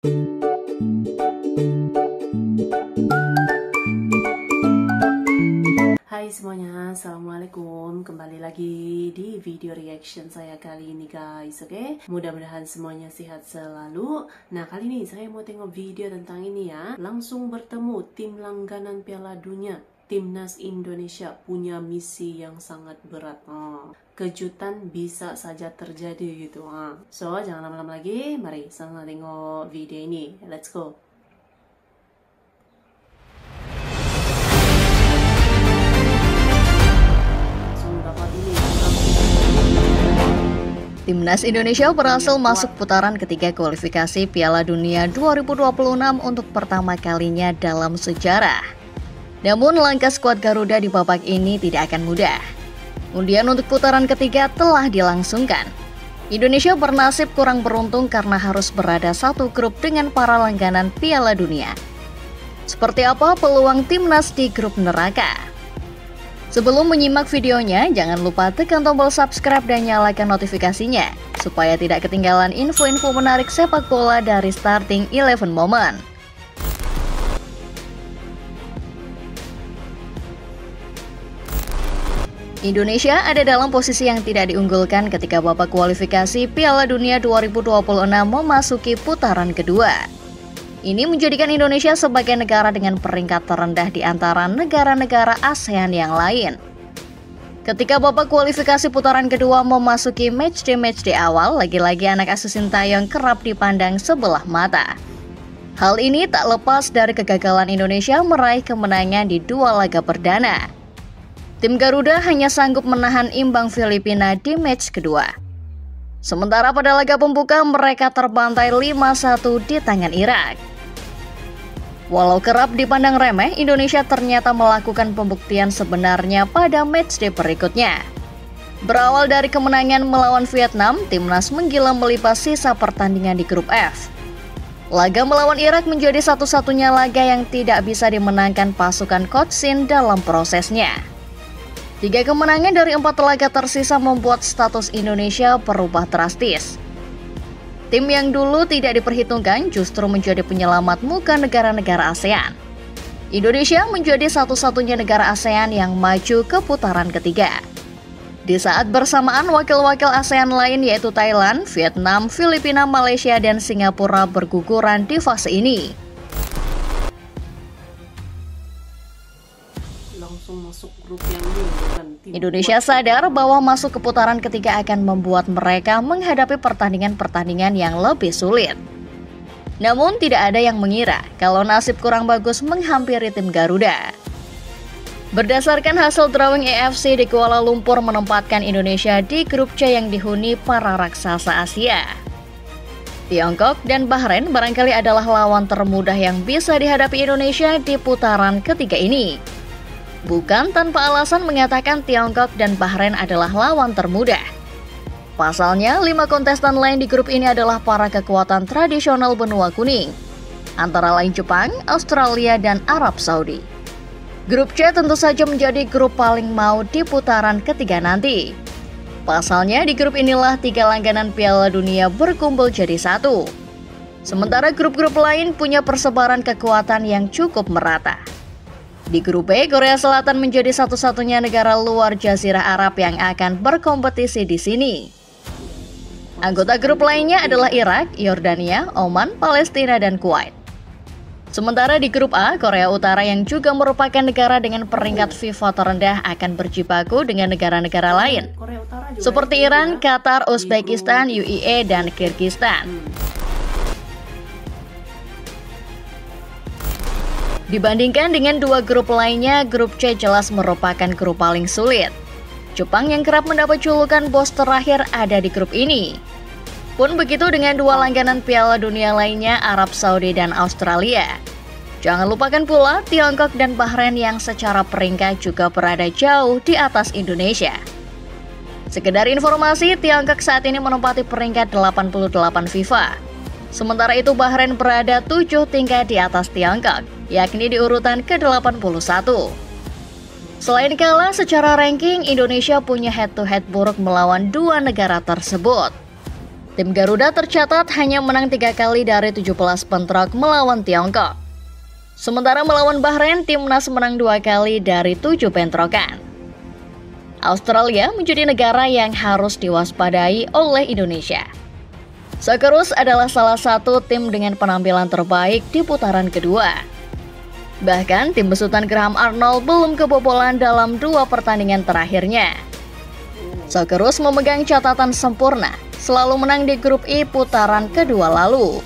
Hai semuanya, assalamualaikum. Kembali lagi di video reaction saya kali ini guys. Oke, mudah-mudahan semuanya sehat selalu. Nah, kali ini saya mau tengok video tentang ini ya. Langsung bertemu tim langganan Piala Dunia. Timnas Indonesia punya misi yang sangat berat. Kejutan bisa saja terjadi gitu. So, jangan lama-lama lagi. Mari sama tengok video ini. Let's go. Timnas Indonesia berhasil masuk putaran ketiga kualifikasi Piala Dunia 2026 untuk pertama kalinya dalam sejarah. Namun langkah skuad Garuda di babak ini tidak akan mudah. Undian untuk putaran ketiga telah dilangsungkan. Indonesia bernasib kurang beruntung karena harus berada satu grup dengan para langganan Piala Dunia. Seperti apa peluang timnas di grup neraka? Sebelum menyimak videonya, jangan lupa tekan tombol subscribe dan nyalakan notifikasinya, supaya tidak ketinggalan info-info menarik sepak bola dari Starting 11 Moment. Indonesia ada dalam posisi yang tidak diunggulkan ketika babak kualifikasi Piala Dunia 2026 memasuki putaran kedua. Ini menjadikan Indonesia sebagai negara dengan peringkat terendah di antara negara-negara ASEAN yang lain. Ketika babak kualifikasi putaran kedua memasuki matchday awal, lagi-lagi anak asuh Sintayong kerap dipandang sebelah mata. Hal ini tak lepas dari kegagalan Indonesia meraih kemenangan di dua laga perdana. Tim Garuda hanya sanggup menahan imbang Filipina di match kedua. Sementara pada laga pembuka mereka terbantai 5-1 di tangan Irak. Walau kerap dipandang remeh, Indonesia ternyata melakukan pembuktian sebenarnya pada matchday berikutnya. Berawal dari kemenangan melawan Vietnam, timnas menggila melipas sisa pertandingan di grup F. Laga melawan Irak menjadi satu-satunya laga yang tidak bisa dimenangkan pasukan Coach Shin dalam prosesnya. 3 kemenangan dari 4 laga tersisa membuat status Indonesia berubah drastis. Tim yang dulu tidak diperhitungkan justru menjadi penyelamat muka negara-negara ASEAN. Indonesia menjadi satu-satunya negara ASEAN yang maju ke putaran ketiga. Di saat bersamaan wakil-wakil ASEAN lain yaitu Thailand, Vietnam, Filipina, Malaysia, dan Singapura berguguran di fase ini. Langsung masuk grup yang ini. Indonesia sadar bahwa masuk ke putaran ketiga akan membuat mereka menghadapi pertandingan-pertandingan yang lebih sulit. Namun tidak ada yang mengira kalau nasib kurang bagus menghampiri tim Garuda. Berdasarkan hasil drawing AFC di Kuala Lumpur menempatkan Indonesia di grup C yang dihuni para raksasa Asia. Tiongkok dan Bahrain barangkali adalah lawan termudah yang bisa dihadapi Indonesia di putaran ketiga ini. Bukan tanpa alasan mengatakan Tiongkok dan Bahrain adalah lawan termudah. Pasalnya, 5 kontestan lain di grup ini adalah para kekuatan tradisional benua kuning, antara lain Jepang, Australia, dan Arab Saudi. Grup C tentu saja menjadi grup paling mau di putaran ketiga nanti. Pasalnya, di grup inilah 3 langganan Piala Dunia berkumpul jadi satu. Sementara grup-grup lain punya persebaran kekuatan yang cukup merata. Di grup B, Korea Selatan menjadi satu-satunya negara luar Jazirah Arab yang akan berkompetisi di sini. Anggota grup lainnya adalah Irak, Yordania, Oman, Palestina, dan Kuwait. Sementara di grup A, Korea Utara yang juga merupakan negara dengan peringkat FIFA terendah akan berjibaku dengan negara-negara lain, seperti Iran, Qatar, Uzbekistan, UAE, dan Kyrgyzstan. Dibandingkan dengan 2 grup lainnya, grup C jelas merupakan grup paling sulit. Jepang yang kerap mendapat julukan bos terakhir ada di grup ini. Pun begitu dengan 2 langganan Piala Dunia lainnya, Arab Saudi dan Australia. Jangan lupakan pula Tiongkok dan Bahrain yang secara peringkat juga berada jauh di atas Indonesia. Sekedar informasi, Tiongkok saat ini menempati peringkat 88 FIFA. Sementara itu Bahrain berada 7 tingkat di atas Tiongkok, yakni di urutan ke-81. Selain kalah secara ranking, Indonesia punya head-to-head buruk melawan 2 negara tersebut. Tim Garuda tercatat hanya menang 3 kali dari 17 bentrok melawan Tiongkok. Sementara melawan Bahrain, timnas menang 2 kali dari 7 bentrokan. Australia menjadi negara yang harus diwaspadai oleh Indonesia. Socceroos adalah salah satu tim dengan penampilan terbaik di putaran kedua. Bahkan tim besutan Graham Arnold belum kebobolan dalam 2 pertandingan terakhirnya. Socceroos memegang catatan sempurna, selalu menang di grup I putaran kedua lalu.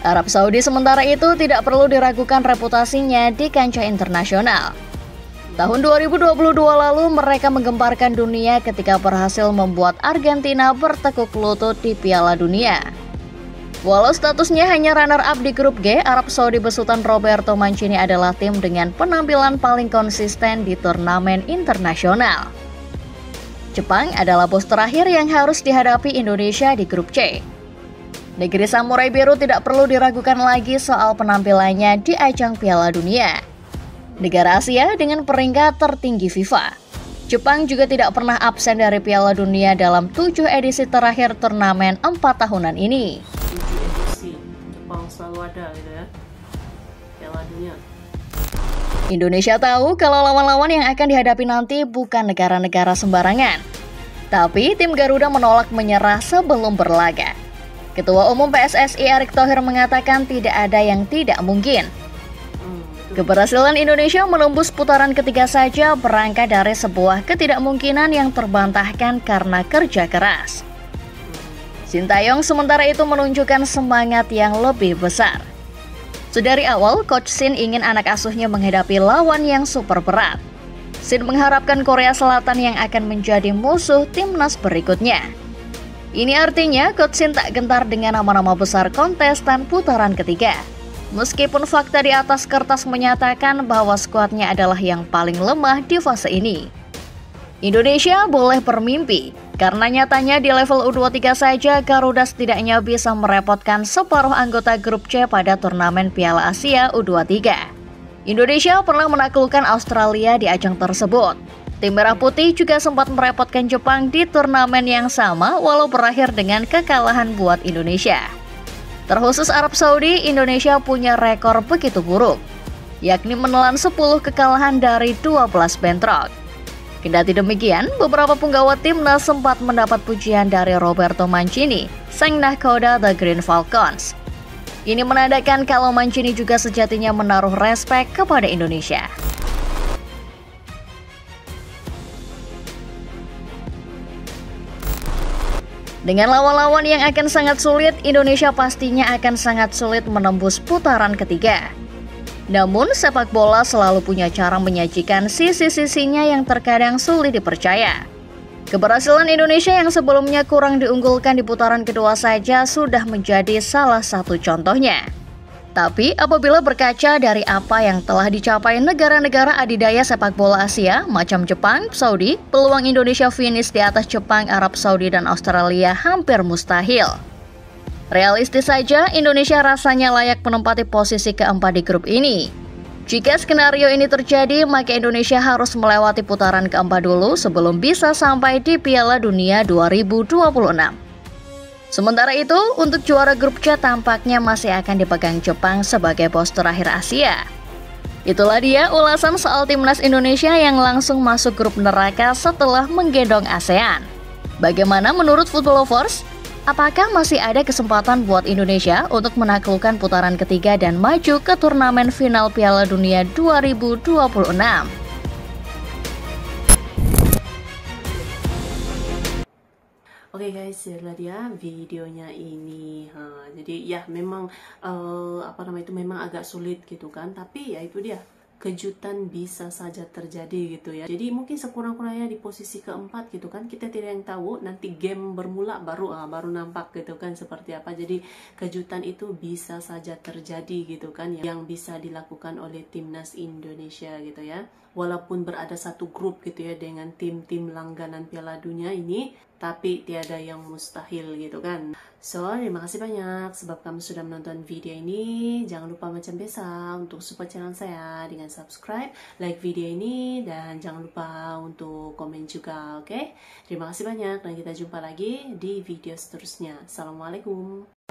Arab Saudi sementara itu tidak perlu diragukan reputasinya di kancah internasional. Tahun 2022 lalu mereka menggemparkan dunia ketika berhasil membuat Argentina bertekuk lutut di Piala Dunia. Walau statusnya hanya runner-up di grup G, Arab Saudi besutan Roberto Mancini adalah tim dengan penampilan paling konsisten di turnamen internasional. Jepang adalah bos terakhir yang harus dihadapi Indonesia di grup C. Negeri Samurai Biru tidak perlu diragukan lagi soal penampilannya di ajang Piala Dunia. Negara Asia dengan peringkat tertinggi FIFA. Jepang juga tidak pernah absen dari Piala Dunia dalam 7 edisi terakhir turnamen 4 tahunan ini. 7 edisi, Jepang selalu ada gitu ya, Piala Dunia. Indonesia tahu kalau lawan-lawan yang akan dihadapi nanti bukan negara-negara sembarangan. Tapi tim Garuda menolak menyerah sebelum berlaga. Ketua Umum PSSI Erick Thohir mengatakan tidak ada yang tidak mungkin. Keberhasilan Indonesia menembus putaran ketiga saja berangkat dari sebuah ketidakmungkinan yang terbantahkan karena kerja keras. Sintayong sementara itu menunjukkan semangat yang lebih besar. Sedari awal, Coach Shin ingin anak asuhnya menghadapi lawan yang super berat. Shin mengharapkan Korea Selatan yang akan menjadi musuh timnas berikutnya. Ini artinya Coach Shin tak gentar dengan nama-nama besar kontestan putaran ketiga. Meskipun fakta di atas kertas menyatakan bahwa skuadnya adalah yang paling lemah di fase ini. Indonesia boleh bermimpi, karena nyatanya di level U23 saja Garuda setidaknya bisa merepotkan separuh anggota grup C pada turnamen Piala Asia U23. Indonesia pernah menaklukkan Australia di ajang tersebut. Tim Merah Putih juga sempat merepotkan Jepang di turnamen yang sama walau berakhir dengan kekalahan buat Indonesia. Terkhusus Arab Saudi, Indonesia punya rekor begitu buruk, yakni menelan 10 kekalahan dari 12 bentrok. Kendati demikian, beberapa punggawa timnas sempat mendapat pujian dari Roberto Mancini, sang nahkoda The Green Falcons. Ini menandakan kalau Mancini juga sejatinya menaruh respek kepada Indonesia. Dengan lawan-lawan yang akan sangat sulit, Indonesia pastinya akan sangat sulit menembus putaran ketiga. Namun, sepak bola selalu punya cara menyajikan sisi-sisinya yang terkadang sulit dipercaya. Keberhasilan Indonesia yang sebelumnya kurang diunggulkan di putaran kedua saja sudah menjadi salah satu contohnya. Tapi, apabila berkaca dari apa yang telah dicapai negara-negara adidaya sepak bola Asia macam Jepang, Saudi, peluang Indonesia finish di atas Jepang, Arab Saudi, dan Australia hampir mustahil. Realistis saja, Indonesia rasanya layak menempati posisi keempat di grup ini. Jika skenario ini terjadi, maka Indonesia harus melewati putaran keempat dulu sebelum bisa sampai di Piala Dunia 2026. Sementara itu, untuk juara grup C tampaknya masih akan dipegang Jepang sebagai bos terakhir Asia. Itulah dia ulasan soal timnas Indonesia yang langsung masuk grup neraka setelah menggendong ASEAN. Bagaimana menurut Football Lovers? Apakah masih ada kesempatan buat Indonesia untuk menaklukkan putaran ketiga dan maju ke turnamen final Piala Dunia 2026? Oke guys, itulah dia videonya ini. Jadi ya memang itu memang agak sulit gitu kan. Tapi ya itu dia, kejutan bisa saja terjadi gitu ya. Jadi mungkin sekurang-kurangnya di posisi keempat gitu kan. Kita tidak yang tahu, nanti game bermula baru nampak gitu kan seperti apa. Jadi kejutan itu bisa saja terjadi gitu kan, yang bisa dilakukan oleh timnas Indonesia gitu ya. Walaupun berada satu grup gitu ya dengan tim-tim langganan Piala Dunia ini, tapi tiada yang mustahil gitu kan. So, terima kasih banyak sebab kamu sudah menonton video ini. Jangan lupa macam biasa untuk support channel saya dengan subscribe, like video ini, dan jangan lupa untuk komen juga, oke? Terima kasih banyak dan kita jumpa lagi di video seterusnya. Assalamualaikum.